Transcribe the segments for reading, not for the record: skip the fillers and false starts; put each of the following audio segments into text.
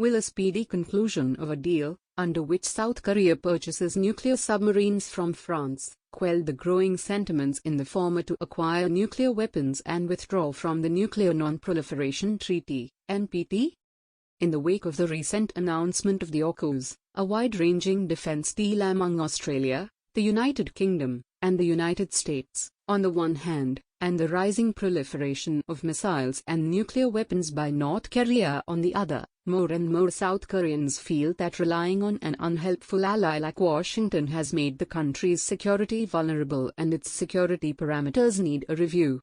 will a speedy conclusion of a deal, under which South Korea purchases nuclear submarines from France, quell the growing sentiments in the former to acquire nuclear weapons and withdraw from the Nuclear Non-Proliferation Treaty, NPT? In the wake of the recent announcement of the AUKUS, a wide-ranging defense deal among Australia, the United Kingdom, and the United States, on the one hand, and the rising proliferation of missiles and nuclear weapons by North Korea on the other, more and more South Koreans feel that relying on an unhelpful ally like Washington has made the country's security vulnerable and its security parameters need a review.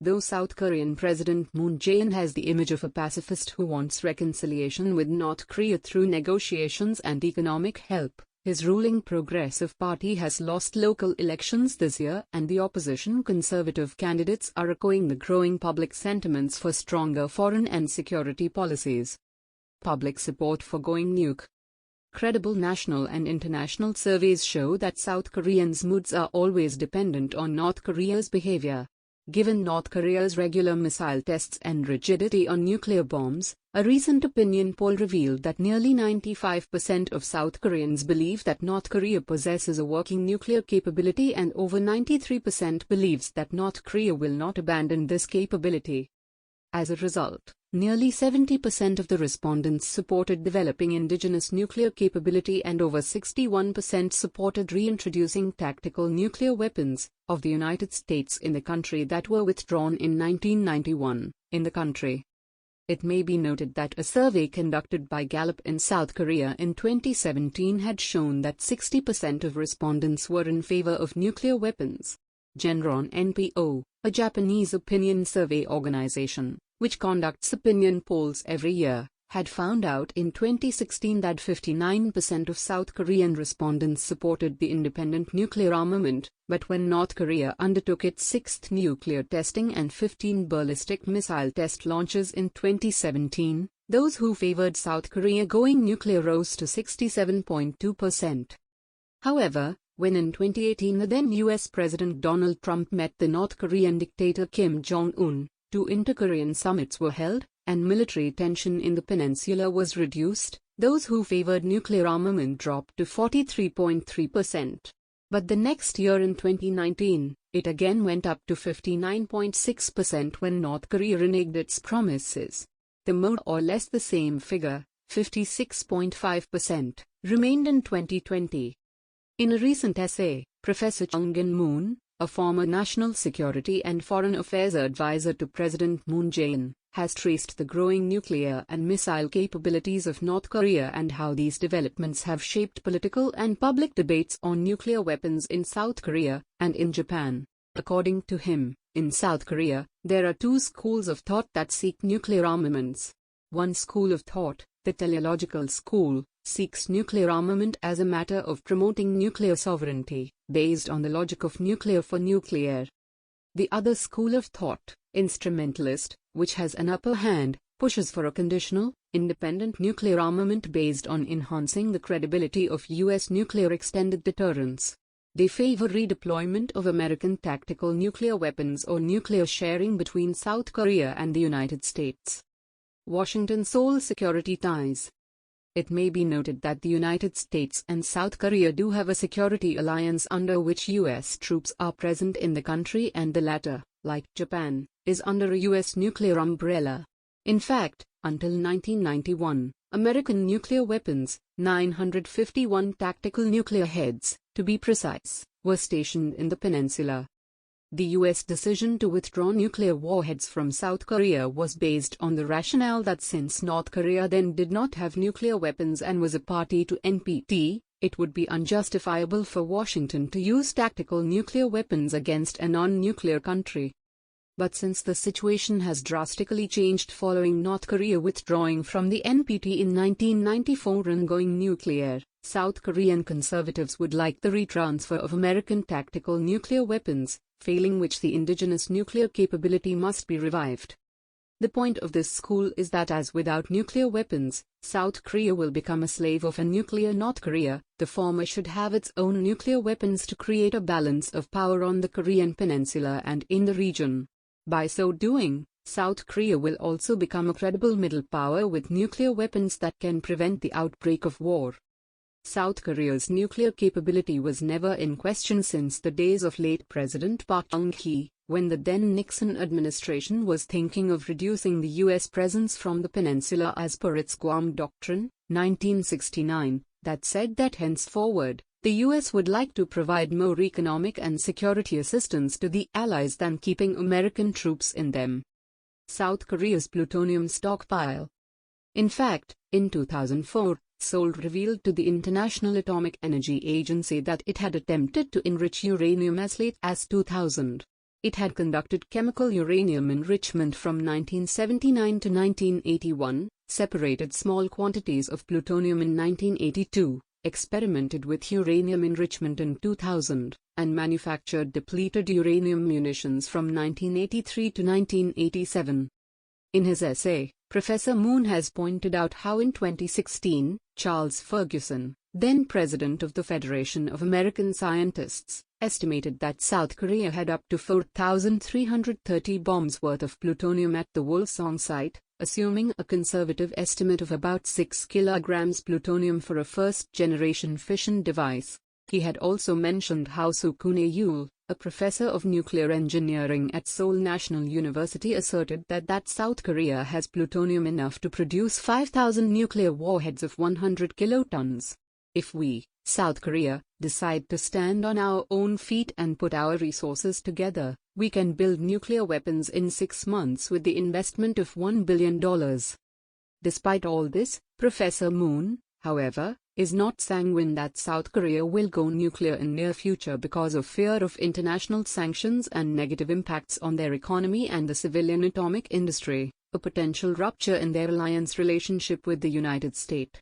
Though South Korean President Moon Jae-in has the image of a pacifist who wants reconciliation with North Korea through negotiations and economic help, his ruling Progressive Party has lost local elections this year and the opposition Conservative candidates are echoing the growing public sentiments for stronger foreign and security policies. Public support for going nuke. Credible national and international surveys show that South Koreans' moods are always dependent on North Korea's behavior. Given North Korea's regular missile tests and rigidity on nuclear bombs, a recent opinion poll revealed that nearly 95% of South Koreans believe that North Korea possesses a working nuclear capability and over 93% believes that North Korea will not abandon this capability. As a result, nearly 70% of the respondents supported developing indigenous nuclear capability and over 61% supported reintroducing tactical nuclear weapons of the United States in the country that were withdrawn in 1991, in the country. It may be noted that a survey conducted by Gallup in South Korea in 2017 had shown that 60% of respondents were in favor of nuclear weapons. Genron NPO, a Japanese opinion survey organization, which conducts opinion polls every year, had found out in 2016 that 59% of South Korean respondents supported the independent nuclear armament, but when North Korea undertook its sixth nuclear testing and 15 ballistic missile test launches in 2017, those who favored South Korea going nuclear rose to 67.2%. However, when in 2018 the then US President Donald Trump met the North Korean dictator Kim Jong-un, 2 inter-Korean summits were held, and military tension in the peninsula was reduced, those who favored nuclear armament dropped to 43.3%. But the next year in 2019, it again went up to 59.6% when North Korea reneged its promises. The more or less the same figure, 56.5%, remained in 2020. In a recent essay, Professor Chung In-moon, a former national security and foreign affairs advisor to President Moon Jae-in, has traced the growing nuclear and missile capabilities of North Korea and how these developments have shaped political and public debates on nuclear weapons in South Korea and in Japan. According to him, in South Korea, there are 2 schools of thought that seek nuclear armaments. One school of thought, the teleological school, seeks nuclear armament as a matter of promoting nuclear sovereignty, based on the logic of nuclear for nuclear. The other school of thought, instrumentalist, which has an upper hand, pushes for a conditional, independent nuclear armament based on enhancing the credibility of U.S. nuclear extended deterrence. They favor redeployment of American tactical nuclear weapons or nuclear sharing between South Korea and the United States. Washington's sole security ties. It may be noted that the United States and South Korea do have a security alliance under which U.S. troops are present in the country, and the latter, like Japan, is under a U.S. nuclear umbrella. In fact, until 1991, American nuclear weapons, 951 tactical nuclear heads, to be precise, were stationed in the peninsula. The U.S. decision to withdraw nuclear warheads from South Korea was based on the rationale that since North Korea then did not have nuclear weapons and was a party to NPT, it would be unjustifiable for Washington to use tactical nuclear weapons against a non-nuclear country. But since the situation has drastically changed following North Korea withdrawing from the NPT in 1994 and going nuclear, South Korean conservatives would like the retransfer of American tactical nuclear weapons, failing which the indigenous nuclear capability must be revived. The point of this school is that as without nuclear weapons, South Korea will become a slave of a nuclear North Korea, the former should have its own nuclear weapons to create a balance of power on the Korean peninsula and in the region. By so doing, South Korea will also become a credible middle power with nuclear weapons that can prevent the outbreak of war. South Korea's nuclear capability was never in question since the days of late President Park Chung-hee, when the then Nixon administration was thinking of reducing the U.S. presence from the peninsula as per its Guam Doctrine, 1969, that said that henceforward, the U.S. would like to provide more economic and security assistance to the Allies than keeping American troops in them. South Korea's plutonium stockpile. In fact, in 2004, Seoul revealed to the International Atomic Energy Agency that it had attempted to enrich uranium as late as 2000. It had conducted chemical uranium enrichment from 1979 to 1981, separated small quantities of plutonium in 1982, experimented with uranium enrichment in 2000, and manufactured depleted uranium munitions from 1983 to 1987. In his essay, Professor Moon has pointed out how in 2016, Charles Ferguson, then president of the Federation of American Scientists, estimated that South Korea had up to 4,330 bombs worth of plutonium at the Wolsong site, assuming a conservative estimate of about 6 kilograms plutonium for a first-generation fission device. He had also mentioned how Sukune Yul, a professor of nuclear engineering at Seoul National University, asserted that South Korea has plutonium enough to produce 5,000 nuclear warheads of 100 kilotons. If we, South Korea, decide to stand on our own feet and put our resources together, we can build nuclear weapons in 6 months with the investment of $1 billion. Despite all this, Professor Moon, however, is not sanguine that South Korea will go nuclear in near future because of fear of international sanctions and negative impacts on their economy and the civilian atomic industry, a potential rupture in their alliance relationship with the United States.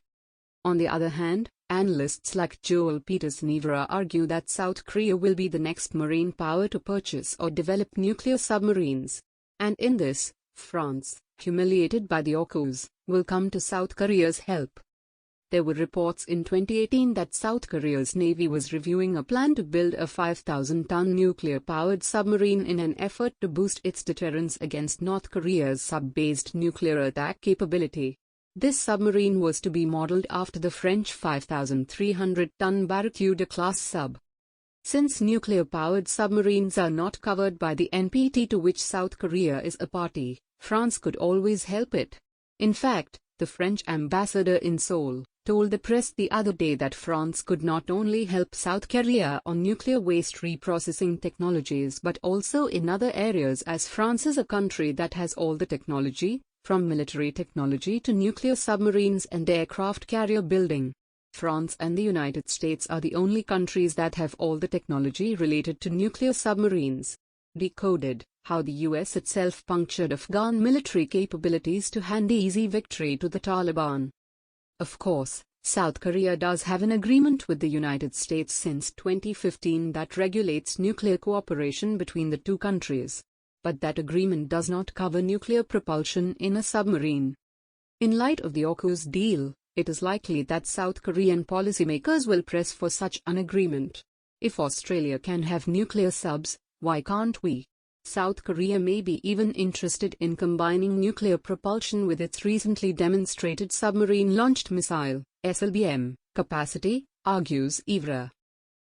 On the other hand, analysts like Joel Peterson-Evera argue that South Korea will be the next marine power to purchase or develop nuclear submarines. And in this, France, humiliated by the AUKUS, will come to South Korea's help. There were reports in 2018 that South Korea's Navy was reviewing a plan to build a 5,000-ton nuclear-powered submarine in an effort to boost its deterrence against North Korea's sub-based nuclear attack capability. This submarine was to be modeled after the French 5,300-ton Barracuda-class sub. Since nuclear-powered submarines are not covered by the NPT to which South Korea is a party, France could always help it. In fact, the French ambassador in Seoul told the press the other day that France could not only help South Korea on nuclear waste reprocessing technologies but also in other areas, as France is a country that has all the technology, from military technology to nuclear submarines and aircraft carrier building. France and the United States are the only countries that have all the technology related to nuclear submarines. Decoded: how the US itself punctured Afghan military capabilities to hand easy victory to the Taliban. Of course, South Korea does have an agreement with the United States since 2015 that regulates nuclear cooperation between the two countries. But that agreement does not cover nuclear propulsion in a submarine. In light of the AUKUS deal, it is likely that South Korean policymakers will press for such an agreement. If Australia can have nuclear subs, why can't we? South Korea may be even interested in combining nuclear propulsion with its recently demonstrated submarine-launched missile, SLBM, capacity, argues Evera.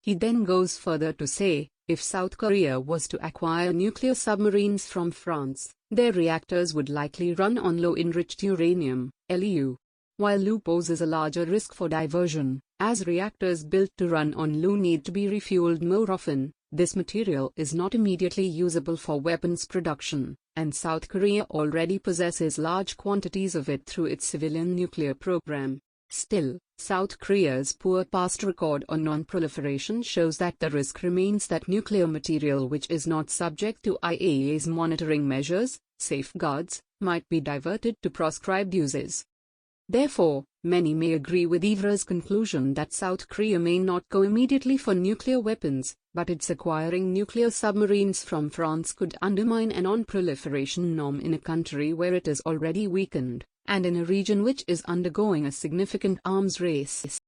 He then goes further to say, if South Korea was to acquire nuclear submarines from France, their reactors would likely run on low-enriched uranium, LEU. While LEU poses a larger risk for diversion, as reactors built to run on LEU need to be refueled more often, this material is not immediately usable for weapons production, and South Korea already possesses large quantities of it through its civilian nuclear program. Still, South Korea's poor past record on non-proliferation shows that the risk remains that nuclear material which is not subject to IAEA's monitoring measures, safeguards, might be diverted to proscribed uses. Therefore, many may agree with Evera's conclusion that South Korea may not go immediately for nuclear weapons, but its acquiring nuclear submarines from France could undermine a non-proliferation norm in a country where it is already weakened, and in a region which is undergoing a significant arms race.